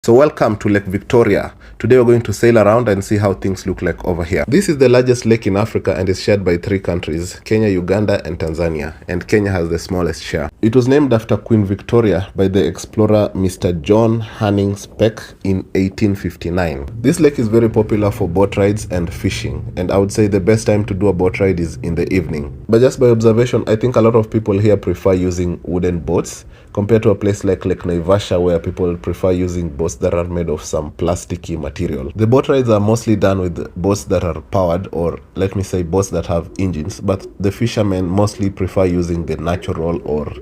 So welcome to Lake Victoria. Today we're going to sail around and see how things look like over here. This is the largest lake in Africa and is shared by 3 countries, Kenya, Uganda and Tanzania, and Kenya has the smallest share. It was named after Queen Victoria by the explorer Mr. John Hanning Speke in 1859. This lake is very popular for boat rides and fishing, and I would say the best time to do a boat ride is in the evening. But just by observation, I think a lot of people here prefer using wooden boats compared to a place like Lake Naivasha where people prefer using boats that are made of some plasticky material. The boat rides are mostly done with boats that are powered, or let me say boats that have engines, but the fishermen mostly prefer using the natural or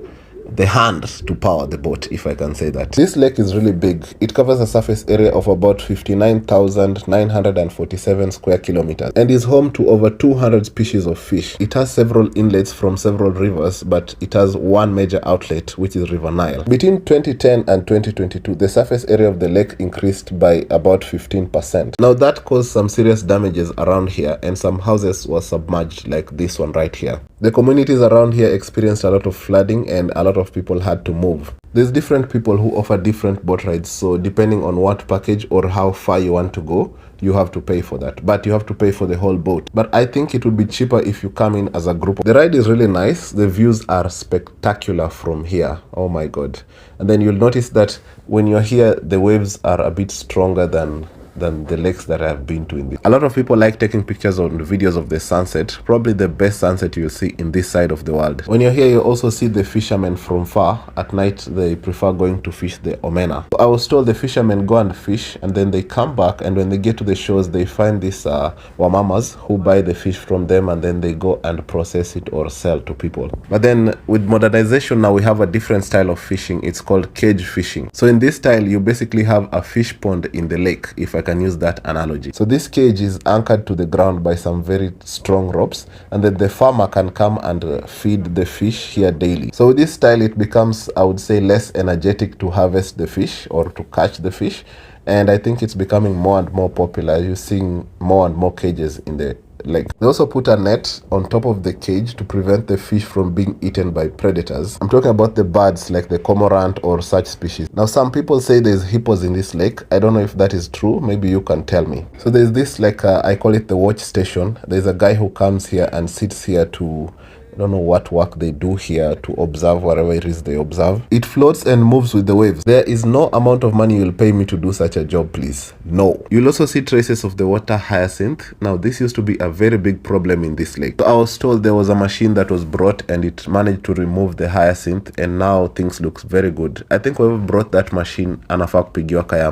the hand to power the boat, if I can say that. This lake is really big. It covers a surface area of about 59,947 square kilometers and is home to over 200 species of fish. It has several inlets from several rivers, but it has one major outlet, which is River Nile. Between 2010 and 2022, the surface area of the lake increased by about 15%. Now that caused some serious damages around here, and some houses were submerged like this one right here. The communities around here experienced a lot of flooding and a lot of people had to move. There's different people who offer different boat rides, so depending on what package or how far you want to go, you have to pay for that, but you have to pay for the whole boat. But I think it would be cheaper if you come in as a group. The ride is really nice. The views are spectacular from here. Oh my god. And then you'll notice that when you're here, the waves are a bit stronger than the lakes that I've been to in this. A lot of people like taking pictures or videos of the sunset, probably the best sunset you'll see in this side of the world. When you're here, you also see the fishermen from far. At night, they prefer going to fish the omena. I was told the fishermen go and fish and then they come back, and when they get to the shores, they find these wamamas who buy the fish from them, and then they go and process it or sell to people. But then with modernization, now we have a different style of fishing. It's called cage fishing. So in this style, you basically have a fish pond in the lake, if I can use that analogy. So this cage is anchored to the ground by some very strong ropes, and then the farmer can come and feed the fish here daily. So with this style, it becomes, I would say, less energetic to harvest the fish or to catch the fish, and I think it's becoming more and more popular. You're seeing more and more cages in the lake. They also put a net on top of the cage to prevent the fish from being eaten by predators. I'm talking about the birds like the cormorant or such species. Now some people say there's hippos in this lake. I don't know if that is true. Maybe you can tell me. So there's this, like I call it the watch station. There's a guy who comes here and sits here to, I don't know what work they do here, to observe whatever it is they observe. It floats and moves with the waves. There is no amount of money you'll pay me to do such a job, please. No. You'll also see traces of the water hyacinth. Now this used to be a very big problem in this lake. So I was told there was a machine that was brought and it managed to remove the hyacinth, and now things look very good. I think whoever brought that machine, anafaa kupigiwa kayamba.